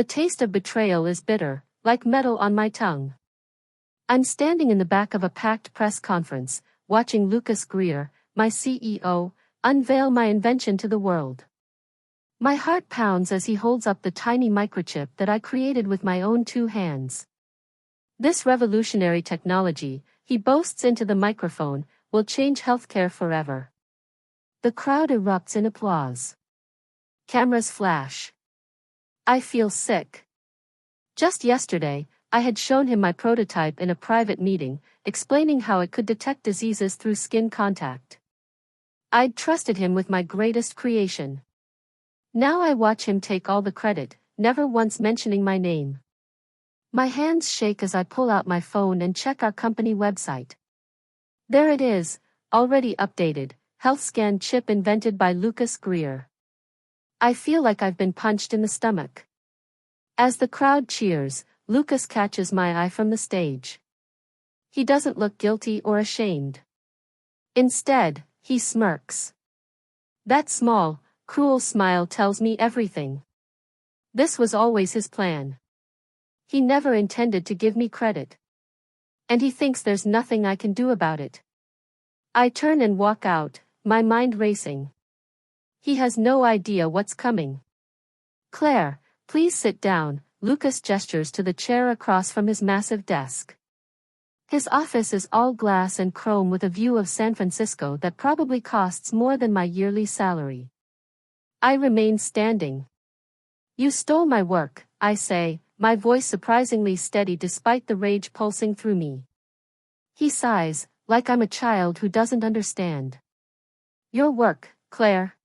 The taste of betrayal is bitter, like metal on my tongue. I'm standing in the back of a packed press conference, watching Lucas Greer, my CEO, unveil my invention to the world. My heart pounds as he holds up the tiny microchip that I created with my own 2 hands. This revolutionary technology, he boasts into the microphone, will change healthcare forever. The crowd erupts in applause. Cameras flash. I feel sick. Just yesterday, I had shown him my prototype in a private meeting, explaining how it could detect diseases through skin contact. I'd trusted him with my greatest creation. Now I watch him take all the credit, never once mentioning my name. My hands shake as I pull out my phone and check our company website. There it is, already updated, HealthScan chip invented by Lucas Greer. I feel like I've been punched in the stomach. As the crowd cheers, Lucas catches my eye from the stage. He doesn't look guilty or ashamed. Instead, he smirks. That small, cruel smile tells me everything. This was always his plan. He never intended to give me credit. And he thinks there's nothing I can do about it. I turn and walk out, my mind racing. He has no idea what's coming. Claire, please sit down, Lucas gestures to the chair across from his massive desk. His office is all glass and chrome with a view of San Francisco that probably costs more than my yearly salary. I remain standing. You stole my work, I say, my voice surprisingly steady despite the rage pulsing through me. He sighs, like I'm a child who doesn't understand. Your work, Claire.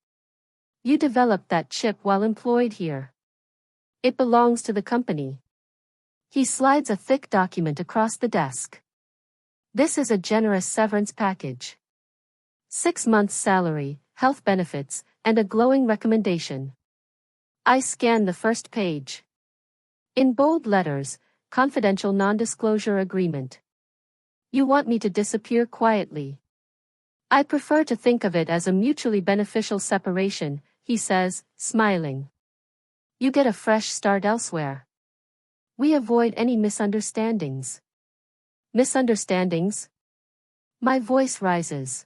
You developed that chip while employed here. It belongs to the company. He slides a thick document across the desk. This is a generous severance package. 6 months' salary, health benefits, and a glowing recommendation. I scan the first page. In bold letters, confidential non-disclosure agreement. You want me to disappear quietly. I prefer to think of it as a mutually beneficial separation, he says, smiling. You get a fresh start elsewhere. We avoid any misunderstandings. Misunderstandings? My voice rises.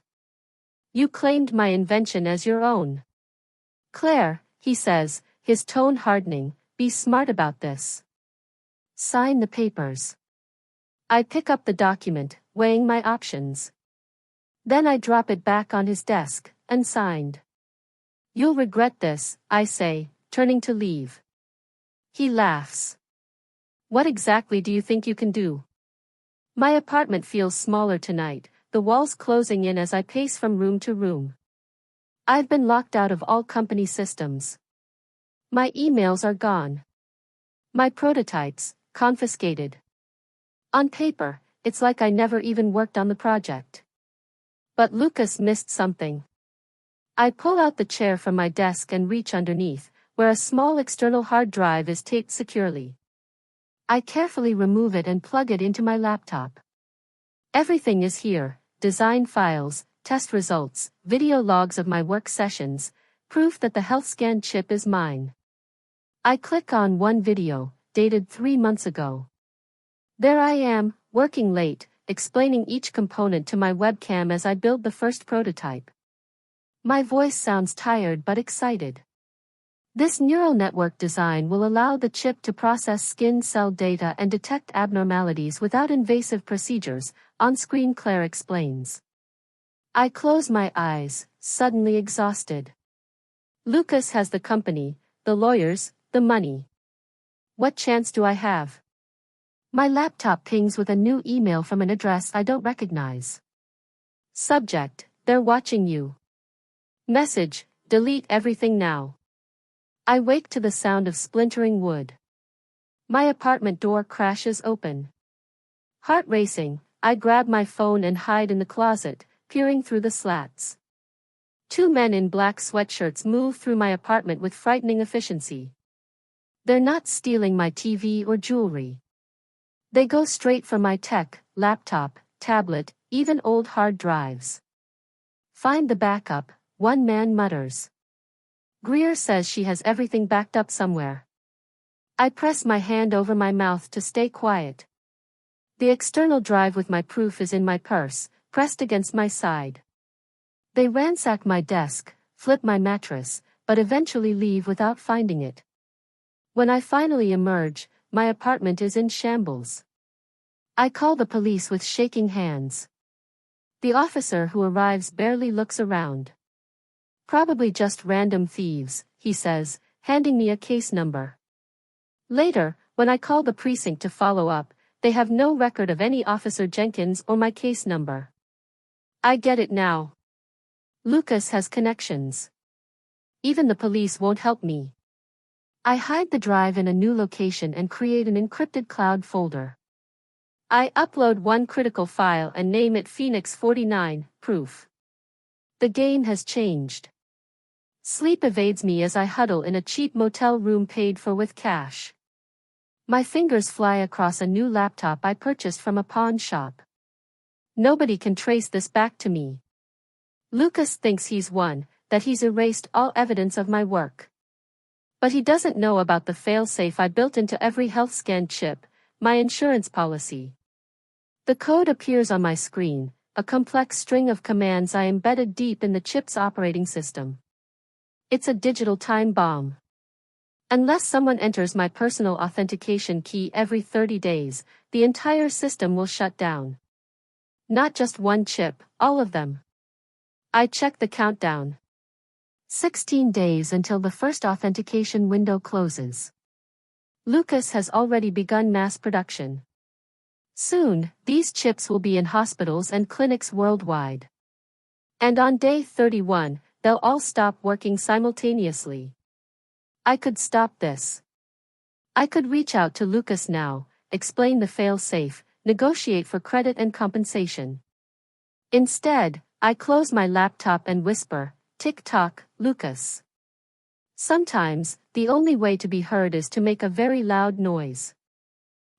You claimed my invention as your own. Claire, he says, his tone hardening, be smart about this. Sign the papers. I pick up the document, weighing my options. Then I drop it back on his desk, unsigned. You'll regret this, I say, turning to leave. He laughs. What exactly do you think you can do? My apartment feels smaller tonight, the walls closing in as I pace from room to room. I've been locked out of all company systems. My emails are gone. My prototypes, confiscated. On paper, it's like I never even worked on the project. But Lucas missed something. I pull out the chair from my desk and reach underneath, where a small external hard drive is taped securely. I carefully remove it and plug it into my laptop. Everything is here, design files, test results, video logs of my work sessions, proof that the HealthScan chip is mine. I click on one video, dated 3 months ago. There I am, working late, explaining each component to my webcam as I build the first prototype. My voice sounds tired but excited. This neural network design will allow the chip to process skin cell data and detect abnormalities without invasive procedures, on-screen Claire explains. I close my eyes, suddenly exhausted. Lucas has the company, the lawyers, the money. What chance do I have? My laptop pings with a new email from an address I don't recognize. Subject, they're watching you. Message, delete everything now. I wake to the sound of splintering wood. My apartment door crashes open. Heart racing, I grab my phone and hide in the closet, peering through the slats. 2 men in black sweatshirts move through my apartment with frightening efficiency. They're not stealing my TV or jewelry. They go straight for my tech, laptop, tablet, even old hard drives. Find the backup, one man mutters. Greer says she has everything backed up somewhere. I press my hand over my mouth to stay quiet. The external drive with my proof is in my purse, pressed against my side. They ransack my desk, flip my mattress, but eventually leave without finding it. When I finally emerge, my apartment is in shambles. I call the police with shaking hands. The officer who arrives barely looks around. Probably just random thieves, he says, handing me a case number. Later, when I call the precinct to follow up, they have no record of any Officer Jenkins or my case number. I get it now. Lucas has connections. Even the police won't help me. I hide the drive in a new location and create an encrypted cloud folder. I upload one critical file and name it Phoenix 49, proof. The game has changed. Sleep evades me as I huddle in a cheap motel room paid for with cash. My fingers fly across a new laptop I purchased from a pawn shop. Nobody can trace this back to me. Lucas thinks he's won, that he's erased all evidence of my work. But he doesn't know about the failsafe I built into every health scan chip, my insurance policy. The code appears on my screen, a complex string of commands I embedded deep in the chip's operating system. It's a digital time bomb. Unless someone enters my personal authentication key every 30 days, the entire system will shut down. Not just one chip, all of them. I check the countdown. 16 days until the first authentication window closes. Lucas has already begun mass production. Soon, these chips will be in hospitals and clinics worldwide. And on day 31, they'll all stop working simultaneously. I could stop this. I could reach out to Lucas now, explain the fail-safe, negotiate for credit and compensation. Instead, I close my laptop and whisper, "Tick-tock, Lucas." Sometimes, the only way to be heard is to make a very loud noise.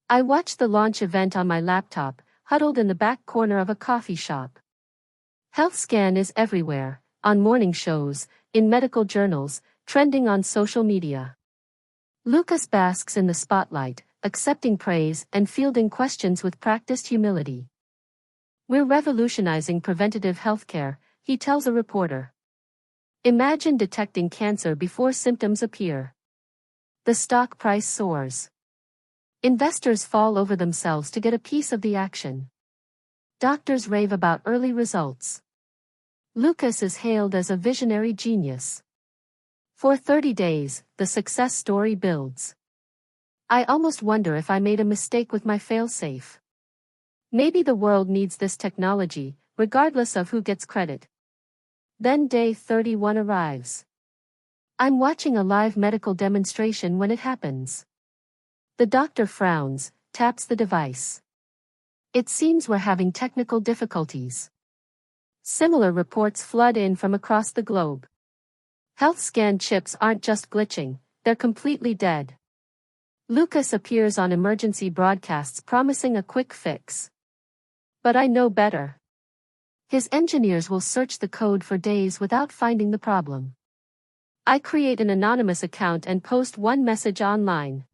I watch the launch event on my laptop, huddled in the back corner of a coffee shop. HealthScan is everywhere, on morning shows, in medical journals, trending on social media. Lucas basks in the spotlight, accepting praise and fielding questions with practiced humility. "We're revolutionizing preventative healthcare," he tells a reporter. "Imagine detecting cancer before symptoms appear." The stock price soars. Investors fall over themselves to get a piece of the action. Doctors rave about early results. Lucas is hailed as a visionary genius. For 30 days, the success story builds. I almost wonder if I made a mistake with my failsafe. Maybe the world needs this technology, regardless of who gets credit. Then day 31 arrives. I'm watching a live medical demonstration when it happens. The doctor frowns, taps the device. "It seems we're having technical difficulties." Similar reports flood in from across the globe. HealthScan chips aren't just glitching, they're completely dead. Lucas appears on emergency broadcasts promising a quick fix. But I know better. His engineers will search the code for days without finding the problem. I create an anonymous account and post one message online.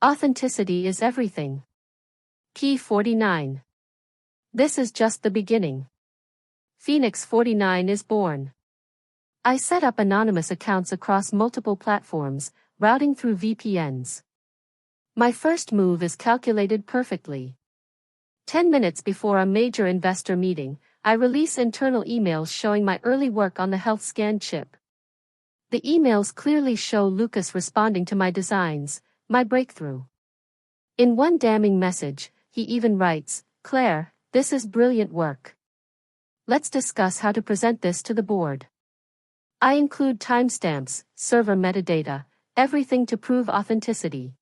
Authenticity is everything. Key 49. This is just the beginning. Phoenix 49 is born. I set up anonymous accounts across multiple platforms, routing through VPNs. My first move is calculated perfectly. 10 minutes before a major investor meeting, I release internal emails showing my early work on the HealthScan chip. The emails clearly show Lucas responding to my designs, my breakthrough. In one damning message, he even writes, "Claire, this is brilliant work. Let's discuss how to present this to the board." I include timestamps, server metadata, everything to prove authenticity.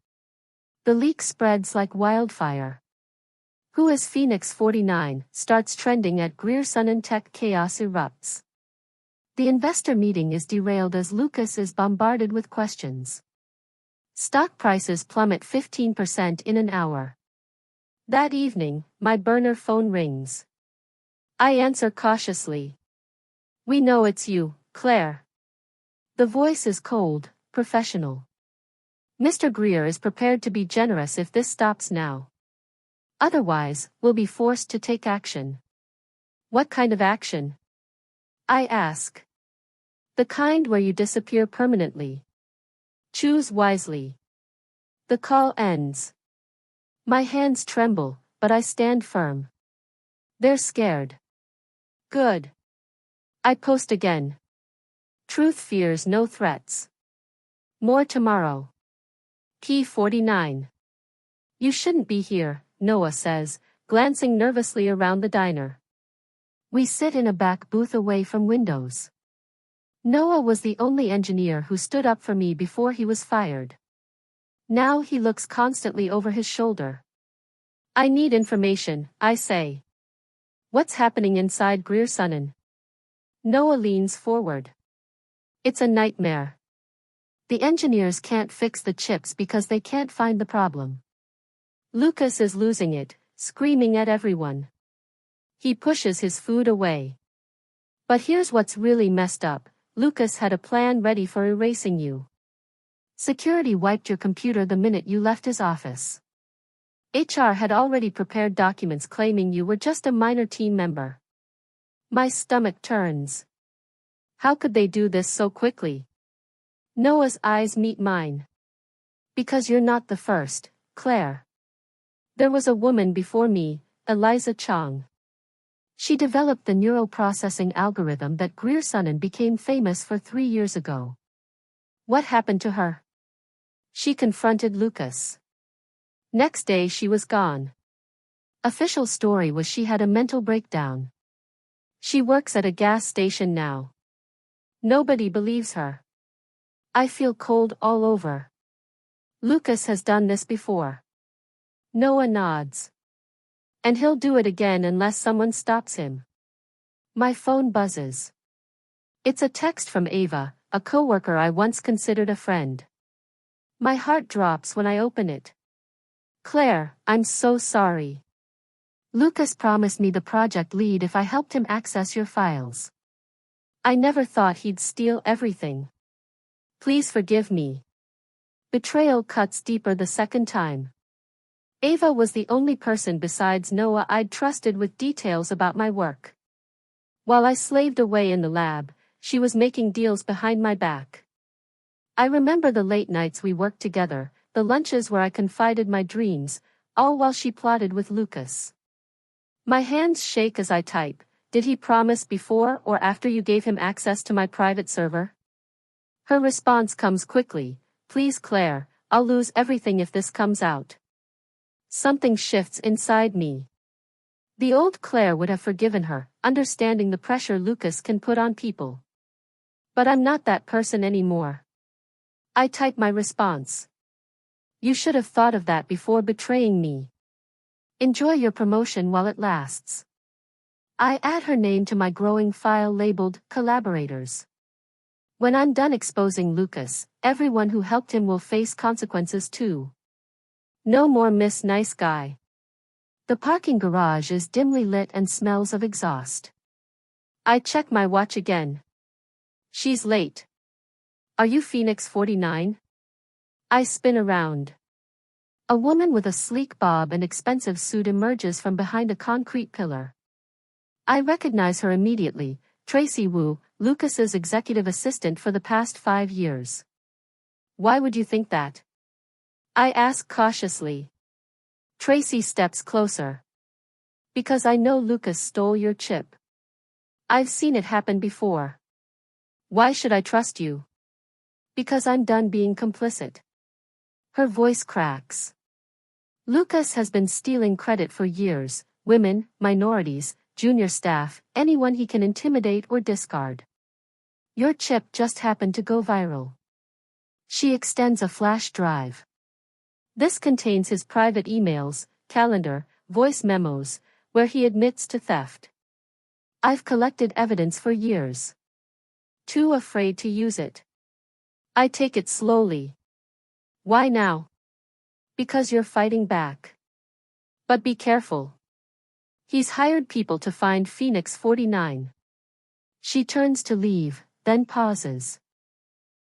The leak spreads like wildfire. "Who is Phoenix 49" starts trending at Grierson and tech chaos erupts. The investor meeting is derailed as Lucas is bombarded with questions. Stock prices plummet 15% in an hour. That evening, my burner phone rings. I answer cautiously. "We know it's you, Claire." The voice is cold, professional. Mr. Greer is prepared to be generous if this stops now. Otherwise, we'll be forced to take action. What kind of action? I ask. The kind where you disappear permanently. Choose wisely. The call ends. My hands tremble, but I stand firm. They're scared. Good. I post again. Truth fears no threats. More tomorrow. Key 49. You shouldn't be here, Noah says, glancing nervously around the diner. We sit in a back booth away from windows. Noah was the only engineer who stood up for me before he was fired. Now he looks constantly over his shoulder. I need information, I say. What's happening inside Grierson? Noah leans forward. It's a nightmare. The engineers can't fix the chips because they can't find the problem. Lucas is losing it, screaming at everyone. He pushes his food away. But here's what's really messed up. Lucas had a plan ready for erasing you. Security wiped your computer the minute you left his office. HR had already prepared documents claiming you were just a minor team member. My stomach turns. How could they do this so quickly? Noah's eyes meet mine. Because you're not the first, Claire. There was a woman before me, Eliza Chong. She developed the neural processing algorithm that Grierson became famous for 3 years ago. What happened to her? She confronted Lucas. Next day she was gone. Official story was she had a mental breakdown. She works at a gas station now. Nobody believes her. I feel cold all over. Lucas has done this before. Noah nods. And he'll do it again unless someone stops him. My phone buzzes. It's a text from Ava, a coworker I once considered a friend. My heart drops when I open it. Claire, I'm so sorry. Lucas promised me the project lead if I helped him access your files. I never thought he'd steal everything. Please forgive me. Betrayal cuts deeper the second time. Ava was the only person besides Noah I'd trusted with details about my work. While I slaved away in the lab, she was making deals behind my back. I remember the late nights we worked together, the lunches where I confided my dreams, all while she plotted with Lucas. My hands shake as I type. Did he promise before or after you gave him access to my private server? Her response comes quickly. Please Claire, I'll lose everything if this comes out. Something shifts inside me. The old Claire would have forgiven her, understanding the pressure Lucas can put on people. But I'm not that person anymore. I type my response. You should have thought of that before betraying me. Enjoy your promotion while it lasts. I add her name to my growing file labeled Collaborators. When I'm done exposing Lucas, everyone who helped him will face consequences too. No more Miss Nice Guy. The parking garage is dimly lit and smells of exhaust. I check my watch again. She's late. Are you Phoenix 49? I spin around. A woman with a sleek bob and expensive suit emerges from behind a concrete pillar. I recognize her immediately, Tracy Wu, Lucas's executive assistant for the past 5 years. Why would you think that? I ask cautiously. Tracy steps closer. Because I know Lucas stole your chip. I've seen it happen before. Why should I trust you? Because I'm done being complicit. Her voice cracks. Lucas has been stealing credit for years, women, minorities, junior staff, anyone he can intimidate or discard. Your chip just happened to go viral. She extends a flash drive. This contains his private emails, calendar, voice memos, where he admits to theft. I've collected evidence for years. Too afraid to use it. I take it slowly. Why now? Because you're fighting back. But be careful. He's hired people to find Phoenix 49. She turns to leave, then pauses.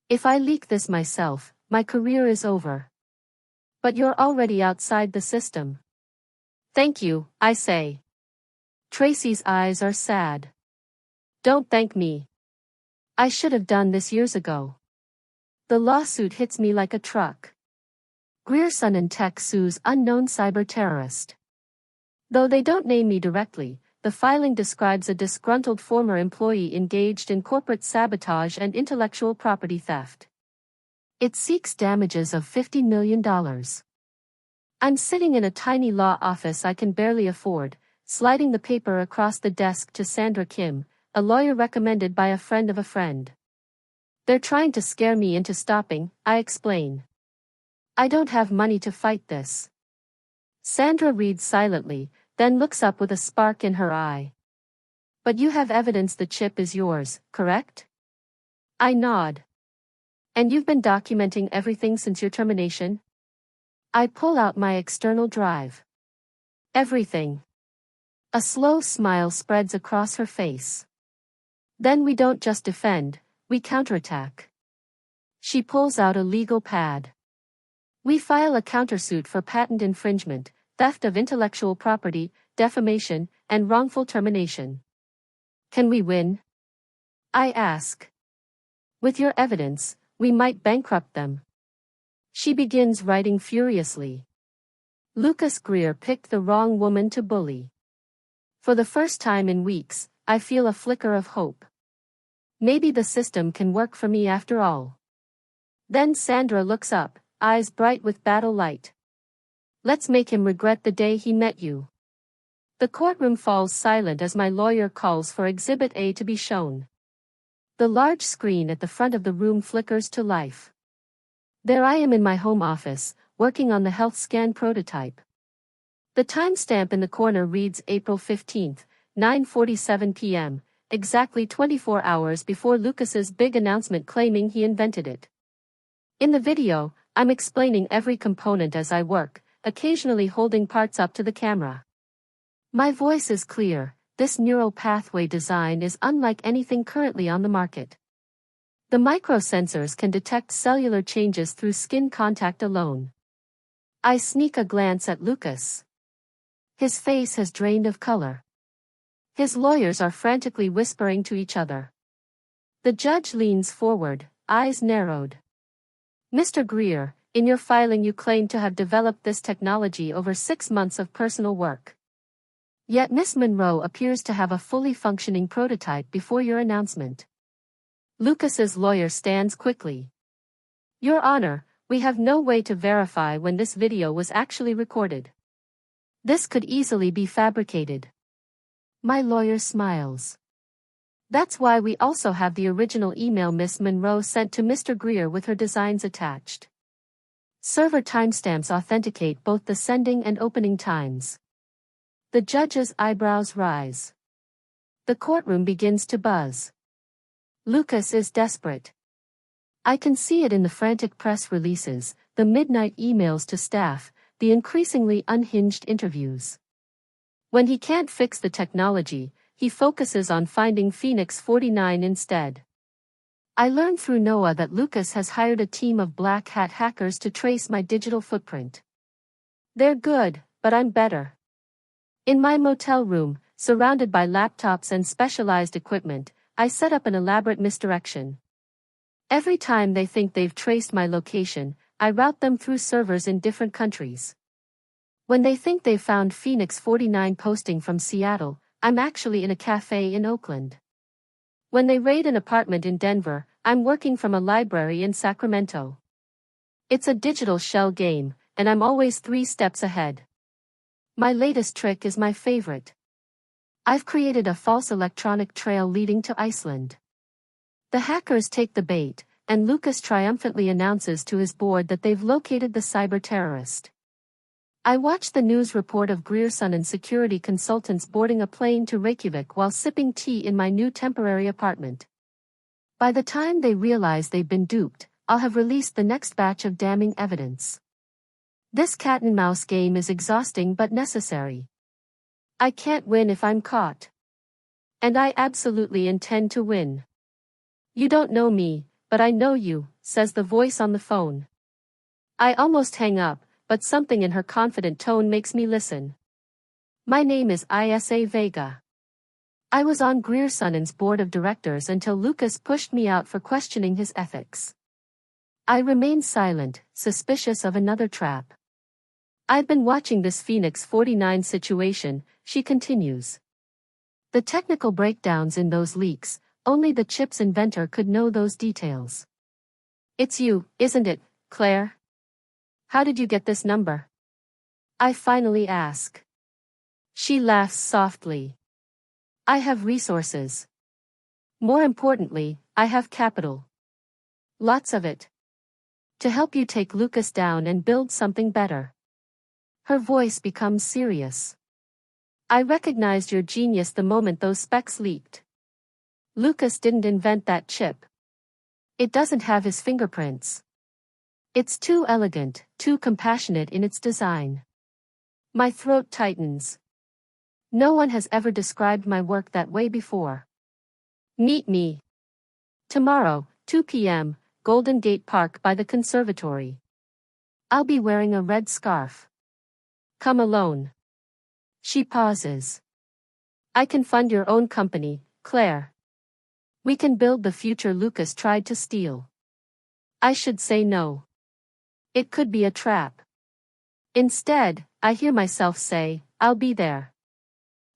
If I leak this myself, my career is over. But you're already outside the system. Thank you, I say. Tracy's eyes are sad. Don't thank me. I should have done this years ago. The lawsuit hits me like a truck. Grierson and Tech sues unknown cyber terrorist. Though they don't name me directly, the filing describes a disgruntled former employee engaged in corporate sabotage and intellectual property theft. It seeks damages of $50 million. I'm sitting in a tiny law office I can barely afford, sliding the paper across the desk to Sandra Kim, a lawyer recommended by a friend of a friend. They're trying to scare me into stopping, I explain. I don't have money to fight this. Sandra reads silently, then looks up with a spark in her eye. But you have evidence the chip is yours, correct? I nod. And you've been documenting everything since your termination? I pull out my external drive. Everything. A slow smile spreads across her face. Then we don't just defend, we counterattack. She pulls out a legal pad. We file a countersuit for patent infringement, theft of intellectual property, defamation, and wrongful termination. Can we win? I ask. With your evidence, we might bankrupt them. She begins writing furiously. Lucas Greer picked the wrong woman to bully. For the first time in weeks, I feel a flicker of hope. Maybe the system can work for me after all. Then Sandra looks up, eyes bright with battle light. Let's make him regret the day he met you. The courtroom falls silent as my lawyer calls for Exhibit A to be shown. The large screen at the front of the room flickers to life. There I am in my home office, working on the health scan prototype. The timestamp in the corner reads April 15, 9:47 p.m., exactly 24 hours before Lucas's big announcement claiming he invented it. In the video, I'm explaining every component as I work, occasionally holding parts up to the camera. My voice is clear, this neural pathway design is unlike anything currently on the market. The microsensors can detect cellular changes through skin contact alone. I sneak a glance at Lucas. His face has drained of color. His lawyers are frantically whispering to each other. The judge leans forward, eyes narrowed. Mr. Greer, in your filing you claim to have developed this technology over 6 months of personal work. Yet Miss Monroe appears to have a fully functioning prototype before your announcement. Lucas's lawyer stands quickly. Your Honor, we have no way to verify when this video was actually recorded. This could easily be fabricated. My lawyer smiles. That's why we also have the original email Miss Monroe sent to Mr. Greer with her designs attached. Server timestamps authenticate both the sending and opening times. The judge's eyebrows rise. The courtroom begins to buzz. Lucas is desperate. I can see it in the frantic press releases, the midnight emails to staff, the increasingly unhinged interviews. When he can't fix the technology, he focuses on finding Phoenix 49 instead. I learned through Noah that Lucas has hired a team of black hat hackers to trace my digital footprint. They're good, but I'm better. In my motel room, surrounded by laptops and specialized equipment, I set up an elaborate misdirection. Every time they think they've traced my location, I route them through servers in different countries. When they think they've found Phoenix 49 posting from Seattle, I'm actually in a cafe in Oakland. When they raid an apartment in Denver, I'm working from a library in Sacramento. It's a digital shell game, and I'm always 3 steps ahead. My latest trick is my favorite. I've created a false electronic trail leading to Iceland. The hackers take the bait, and Lucas triumphantly announces to his board that they've located the cyber terrorist. I watch the news report of Grierson and security consultants boarding a plane to Reykjavik while sipping tea in my new temporary apartment. By the time they realize they've been duped, I'll have released the next batch of damning evidence. This cat-and-mouse game is exhausting but necessary. I can't win if I'm caught. And I absolutely intend to win. You don't know me, but I know you, says the voice on the phone. I almost hang up, but something in her confident tone makes me listen. My name is Isa Vega. I was on Griersonen's board of directors until Lucas pushed me out for questioning his ethics. I remained silent, suspicious of another trap. I've been watching this Phoenix 49 situation, she continues. The technical breakdowns in those leaks, only the chip's inventor could know those details. It's you, isn't it, Claire? How did you get this number? I finally ask. She laughs softly. I have resources. More importantly, I have capital. Lots of it. To help you take Lucas down and build something better. Her voice becomes serious. I recognized your genius the moment those specs leaked. Lucas didn't invent that chip. It doesn't have his fingerprints. It's too elegant, too compassionate in its design. My throat tightens. No one has ever described my work that way before. Meet me. Tomorrow, 2 p.m., Golden Gate Park by the conservatory. I'll be wearing a red scarf. Come alone. She pauses. I can fund your own company, Claire. We can build the future Lucas tried to steal. I should say no. It could be a trap. Instead, I hear myself say, I'll be there.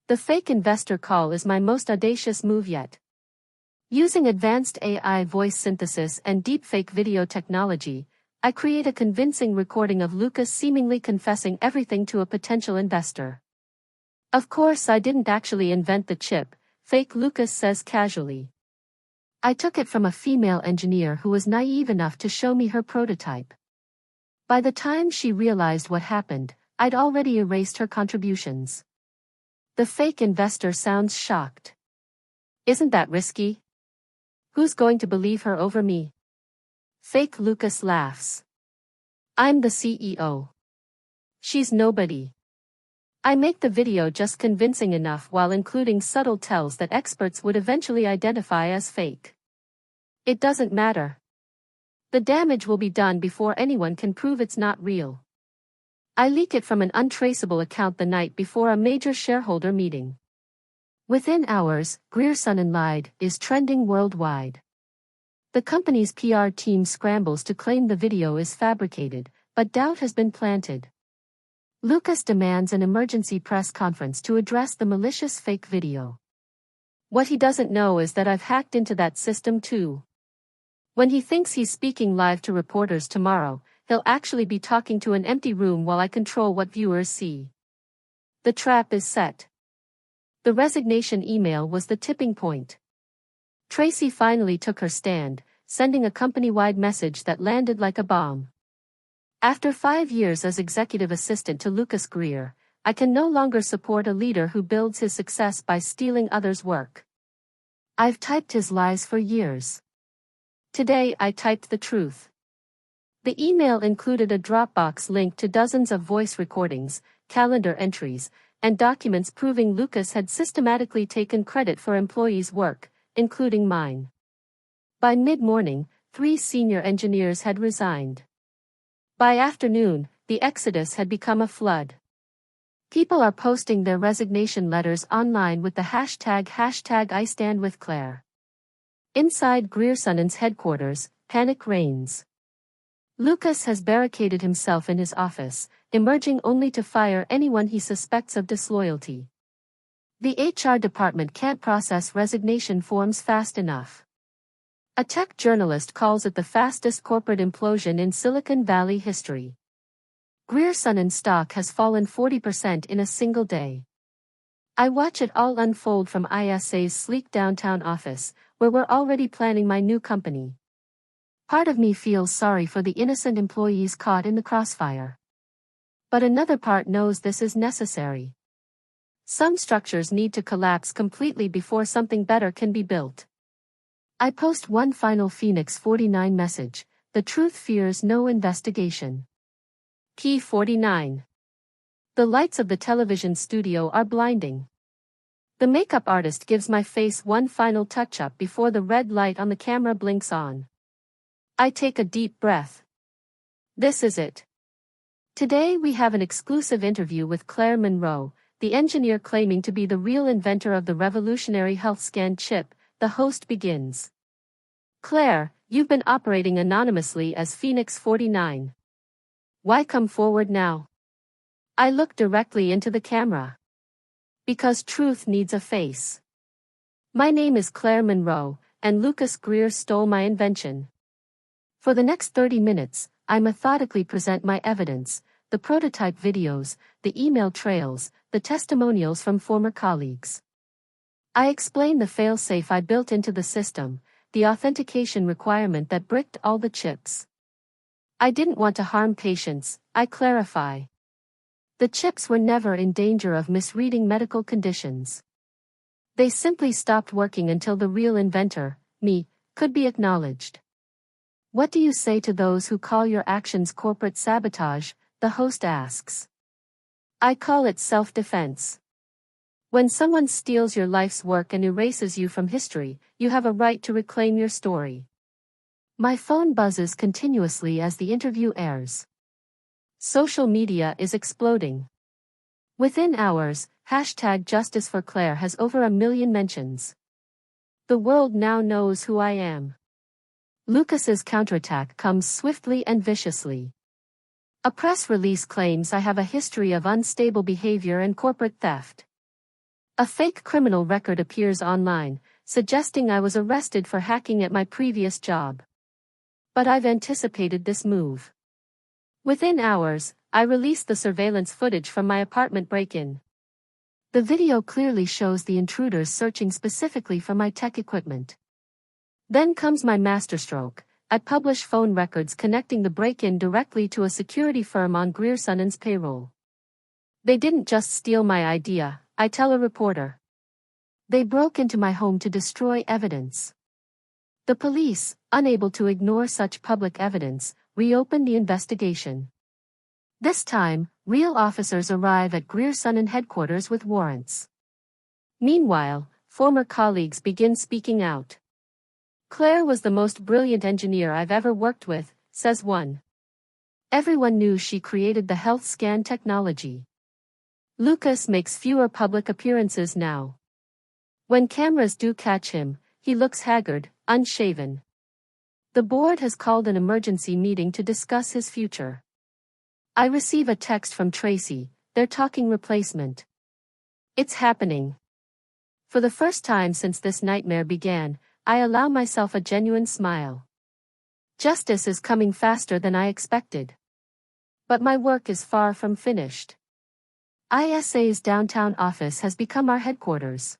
The fake investor call is my most audacious move yet. Using advanced AI voice synthesis and deepfake video technology, I create a convincing recording of Lucas seemingly confessing everything to a potential investor. Of course, I didn't actually invent the chip, fake Lucas says casually. I took it from a female engineer who was naive enough to show me her prototype. By the time she realized what happened, I'd already erased her contributions. The fake investor sounds shocked. Isn't that risky? Who's going to believe her over me? Fake Lucas laughs. I'm the CEO. She's nobody. I make the video just convincing enough while including subtle tells that experts would eventually identify as fake. It doesn't matter. The damage will be done before anyone can prove it's not real. I leak it from an untraceable account the night before a major shareholder meeting. Within hours, Griersonen lied is trending worldwide. The company's PR team scrambles to claim the video is fabricated, but doubt has been planted. Lucas demands an emergency press conference to address the malicious fake video. What he doesn't know is that I've hacked into that system too. When he thinks he's speaking live to reporters tomorrow, he'll actually be talking to an empty room while I control what viewers see. The trap is set. The resignation email was the tipping point. Tracy finally took her stand, sending a company-wide message that landed like a bomb. After 5 years as executive assistant to Lucas Greer, I can no longer support a leader who builds his success by stealing others' work. I've typed his lies for years. Today I typed the truth. The email included a Dropbox link to dozens of voice recordings, calendar entries, and documents proving Lucas had systematically taken credit for employees' work, including mine. By mid-morning, 3 senior engineers had resigned. By afternoon, the exodus had become a flood. People are posting their resignation letters online with the hashtag #IStandWithClaire. Inside Griersonen's headquarters, panic reigns. Lucas has barricaded himself in his office, emerging only to fire anyone he suspects of disloyalty. The HR department can't process resignation forms fast enough. A tech journalist calls it the fastest corporate implosion in Silicon Valley history. Griersonen's stock has fallen 40% in a single day. I watch it all unfold from ISA's sleek downtown office, where we're already planning my new company. Part of me feels sorry for the innocent employees caught in the crossfire. But another part knows this is necessary. Some structures need to collapse completely before something better can be built. I post one final Phoenix 49 message: the truth fears no investigation. Key 49. The lights of the television studio are blinding. The makeup artist gives my face one final touch-up before the red light on the camera blinks on. I take a deep breath. This is it. Today we have an exclusive interview with Claire Monroe, the engineer claiming to be the real inventor of the revolutionary health scan chip. The host begins. Claire, you've been operating anonymously as Phoenix 49. Why come forward now? I look directly into the camera. Because truth needs a face. My name is Claire Monroe, and Lucas Greer stole my invention. For the next 30 minutes, I methodically present my evidence, the prototype videos, the email trails, the testimonials from former colleagues. I explain the failsafe I built into the system, the authentication requirement that bricked all the chips. I didn't want to harm patients, I clarify. The chips were never in danger of misreading medical conditions. They simply stopped working until the real inventor, me, could be acknowledged. What do you say to those who call your actions corporate sabotage? The host asks. I call it self-defense. When someone steals your life's work and erases you from history, you have a right to reclaim your story. My phone buzzes continuously as the interview airs. Social media is exploding. Within hours, #JusticeForClaire has over 1 million mentions. The world now knows who I am. Lucas's counterattack comes swiftly and viciously. A press release claims I have a history of unstable behavior and corporate theft. A fake criminal record appears online, suggesting I was arrested for hacking at my previous job. But I've anticipated this move. Within hours, I released the surveillance footage from my apartment break-in. The video clearly shows the intruders searching specifically for my tech equipment. Then comes my masterstroke. I publish phone records connecting the break-in directly to a security firm on Griersonen's payroll. They didn't just steal my idea, I tell a reporter. They broke into my home to destroy evidence. The police, unable to ignore such public evidence, reopened the investigation. This time, real officers arrive at Griersonen headquarters with warrants. Meanwhile, former colleagues begin speaking out. Claire was the most brilliant engineer I've ever worked with, says one. Everyone knew she created the health scan technology. Lucas makes fewer public appearances now. When cameras do catch him, he looks haggard, unshaven. The board has called an emergency meeting to discuss his future. I receive a text from Tracy, they're talking replacement. It's happening. For the first time since this nightmare began, I allow myself a genuine smile. Justice is coming faster than I expected. But my work is far from finished. ISA's downtown office has become our headquarters.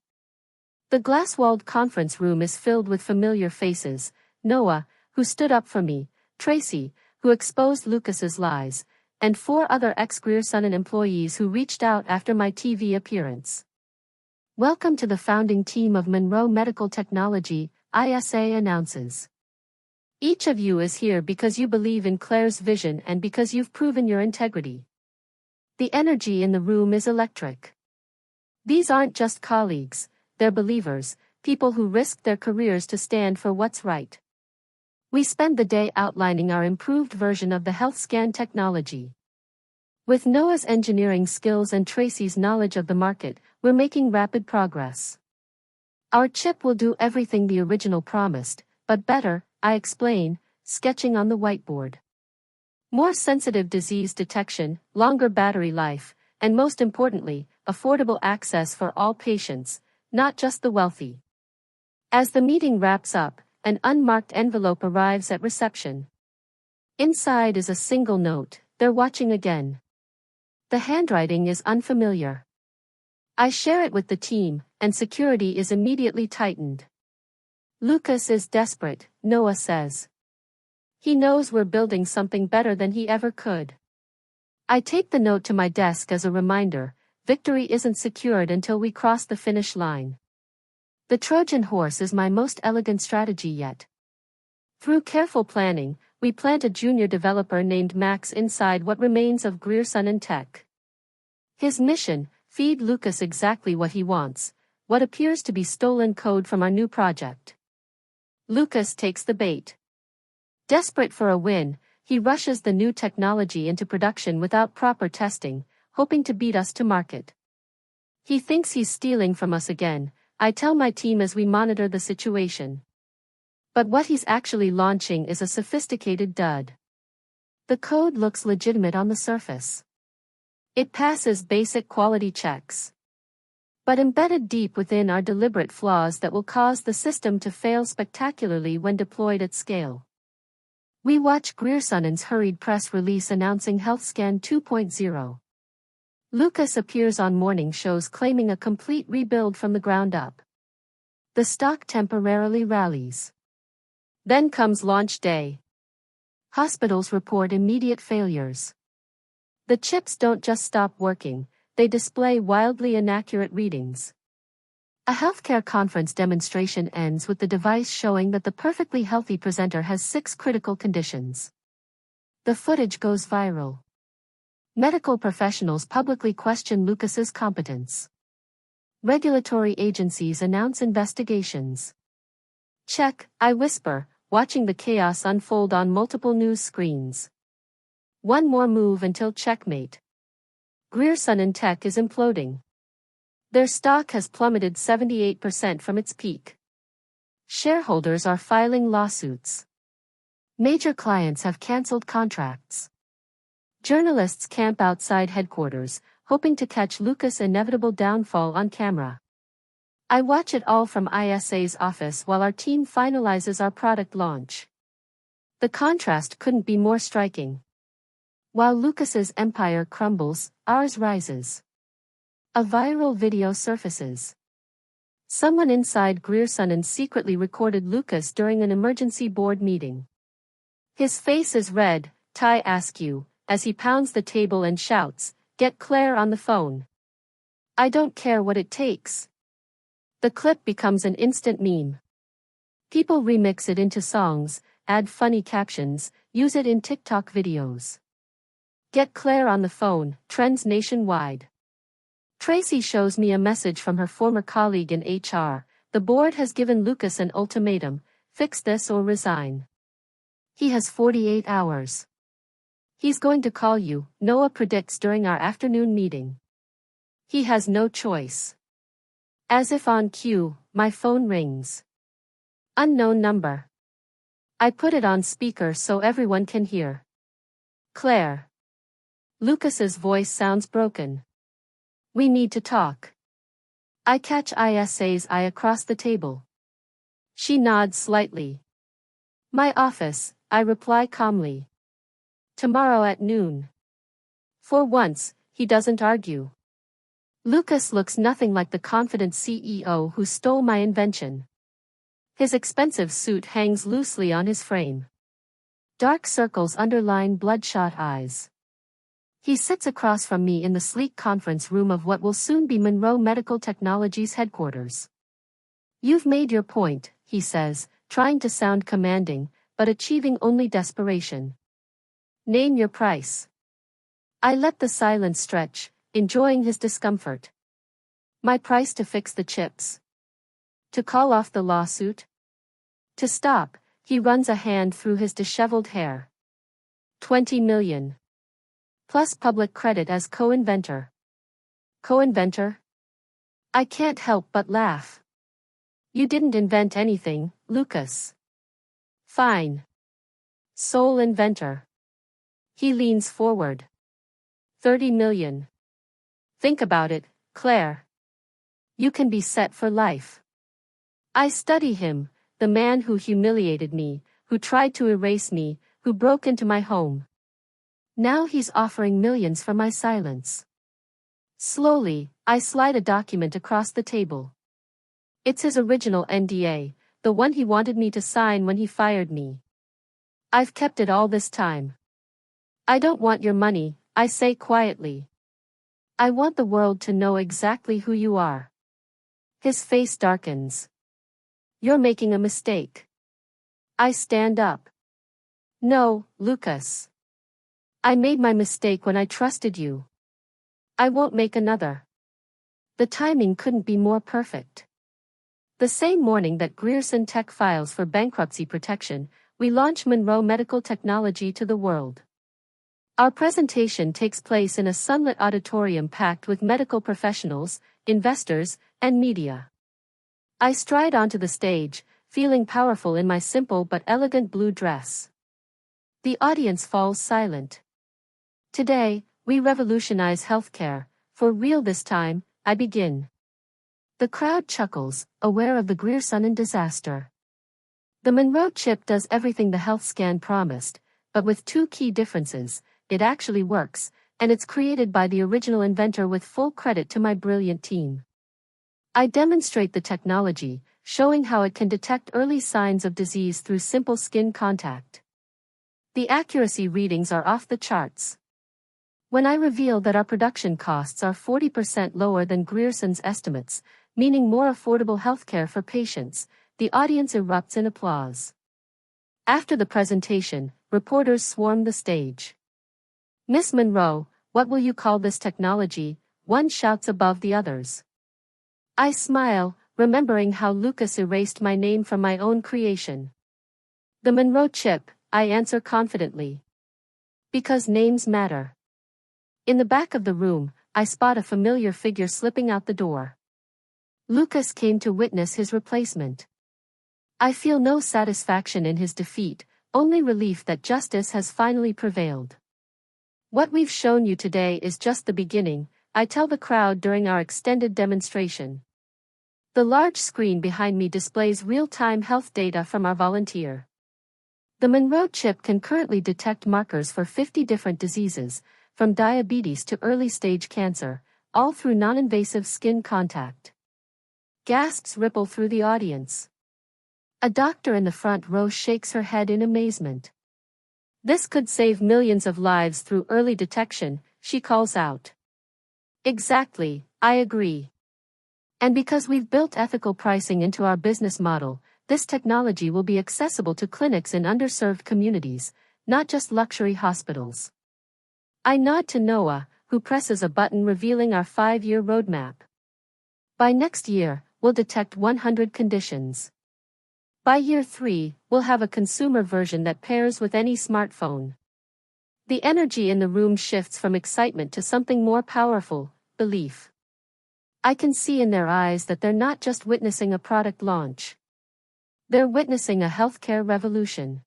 The glass-walled conference room is filled with familiar faces, Noah, who stood up for me, Tracy, who exposed Lucas's lies, and 4 other ex-Griersonen employees who reached out after my TV appearance. Welcome to the founding team of Monroe Medical Technology, ISA announces. Each of you is here because you believe in Claire's vision and because you've proven your integrity. The energy in the room is electric. These aren't just colleagues, they're believers, people who risked their careers to stand for what's right. We spend the day outlining our improved version of the health scan technology. With Noah's engineering skills and Tracy's knowledge of the market, we're making rapid progress. Our chip will do everything the original promised, but better, I explain, sketching on the whiteboard. More sensitive disease detection, longer battery life, and most importantly, affordable access for all patients, not just the wealthy. As the meeting wraps up, an unmarked envelope arrives at reception. Inside is a single note, they're watching again. The handwriting is unfamiliar. I share it with the team, and security is immediately tightened. Lucas is desperate, Noah says. He knows we're building something better than he ever could. I take the note to my desk as a reminder, victory isn't secured until we cross the finish line. The Trojan horse is my most elegant strategy yet. Through careful planning, we plant a junior developer named Max inside what remains of Griersonen Tech. His mission, feed Lucas exactly what he wants, what appears to be stolen code from our new project. Lucas takes the bait. Desperate for a win, he rushes the new technology into production without proper testing, hoping to beat us to market. He thinks he's stealing from us again, I tell my team as we monitor the situation. But what he's actually launching is a sophisticated dud. The code looks legitimate on the surface. It passes basic quality checks. But embedded deep within are deliberate flaws that will cause the system to fail spectacularly when deployed at scale. We watch Griersonen's hurried press release announcing HealthScan 2.0. Lucas appears on morning shows claiming a complete rebuild from the ground up. The stock temporarily rallies. Then comes launch day. Hospitals report immediate failures. The chips don't just stop working, they display wildly inaccurate readings. A healthcare conference demonstration ends with the device showing that the perfectly healthy presenter has 6 critical conditions. The footage goes viral. Medical professionals publicly question Lucas's competence. Regulatory agencies announce investigations. Check, I whisper, watching the chaos unfold on multiple news screens. One more move until checkmate. Griersonen Tech is imploding. Their stock has plummeted 78% from its peak. Shareholders are filing lawsuits. Major clients have cancelled contracts. Journalists camp outside headquarters, hoping to catch Lucas' inevitable downfall on camera. I watch it all from ISA's office while our team finalizes our product launch. The contrast couldn't be more striking. While Lucas's empire crumbles, ours rises. A viral video surfaces. Someone inside Griersonen secretly recorded Lucas during an emergency board meeting. His face is red, Ty askew, as he pounds the table and shouts, "Get Claire on the phone. I don't care what it takes." The clip becomes an instant meme. People remix it into songs, add funny captions, use it in TikTok videos. "Get Claire on the phone" trends nationwide. Tracy shows me a message from her former colleague in HR. The board has given Lucas an ultimatum: fix this or resign. He has 48 hours. He's going to call you, Noah predicts during our afternoon meeting. He has no choice. As if on cue, my phone rings. Unknown number. I put it on speaker so everyone can hear. Claire. Lucas's voice sounds broken. "We need to talk." I catch ISA's eye across the table. She nods slightly. "My office," I reply calmly. "Tomorrow at noon." For once, he doesn't argue. Lucas looks nothing like the confident CEO who stole my invention. His expensive suit hangs loosely on his frame. Dark circles underline bloodshot eyes. He sits across from me in the sleek conference room of what will soon be Monroe Medical Technologies headquarters. "You've made your point," he says, trying to sound commanding, but achieving only desperation. "Name your price." I let the silence stretch, enjoying his discomfort. "My price to fix the chips. To call off the lawsuit. To stop." He runs a hand through his disheveled hair. 20 million. Plus public credit as co-inventor. Co-inventor? I can't help but laugh. You didn't invent anything, Lucas. Fine. Sole inventor. He leans forward. 30 million. Think about it, Claire. You can be set for life. I study him, the man who humiliated me, who tried to erase me, who broke into my home. Now he's offering millions for my silence. Slowly, I slide a document across the table. It's his original NDA, the one he wanted me to sign when he fired me. I've kept it all this time. I don't want your money, I say quietly. I want the world to know exactly who you are. His face darkens. You're making a mistake. I stand up. No, Lucas. I made my mistake when I trusted you. I won't make another. The timing couldn't be more perfect. The same morning that Grierson Tech files for bankruptcy protection, we launch Monroe Medical Technology to the world. Our presentation takes place in a sunlit auditorium packed with medical professionals, investors, and media. I stride onto the stage, feeling powerful in my simple but elegant blue dress. The audience falls silent. Today, we revolutionize healthcare. For real this time, I begin. The crowd chuckles, aware of the Grierson disaster. The Monroe chip does everything the health scan promised, but with two key differences: it actually works, and it's created by the original inventor with full credit to my brilliant team. I demonstrate the technology, showing how it can detect early signs of disease through simple skin contact. The accuracy readings are off the charts. When I reveal that our production costs are 40% lower than Grierson's estimates, meaning more affordable healthcare for patients, the audience erupts in applause. After the presentation, reporters swarm the stage. "Miss Monroe, what will you call this technology?" one shouts above the others. I smile, remembering how Lucas erased my name from my own creation. "The Monroe chip," I answer confidently. Because names matter. In the back of the room, I spot a familiar figure slipping out the door. Lucas came to witness his replacement. I feel no satisfaction in his defeat, only relief that justice has finally prevailed. "What we've shown you today is just the beginning," I tell the crowd during our extended demonstration. The large screen behind me displays real-time health data from our volunteer. The Monroe chip can currently detect markers for 50 different diseases, from diabetes to early-stage cancer, all through non-invasive skin contact. Gasps ripple through the audience. A doctor in the front row shakes her head in amazement. "This could save millions of lives through early detection," she calls out. Exactly, I agree. And because we've built ethical pricing into our business model, this technology will be accessible to clinics in underserved communities, not just luxury hospitals. I nod to Noah, who presses a button revealing our 5-year roadmap. By next year, we'll detect 100 conditions. By year 3, we'll have a consumer version that pairs with any smartphone. The energy in the room shifts from excitement to something more powerful: belief. I can see in their eyes that they're not just witnessing a product launch. They're witnessing a healthcare revolution.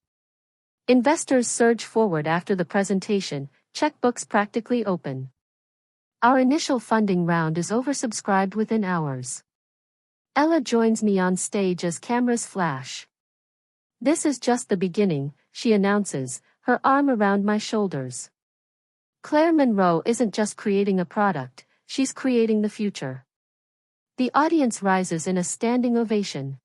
Investors surge forward after the presentation, checkbooks practically open. Our initial funding round is oversubscribed within hours. Ella joins me on stage as cameras flash. "This is just the beginning," she announces, her arm around my shoulders. "Claire Monroe isn't just creating a product, she's creating the future." The audience rises in a standing ovation.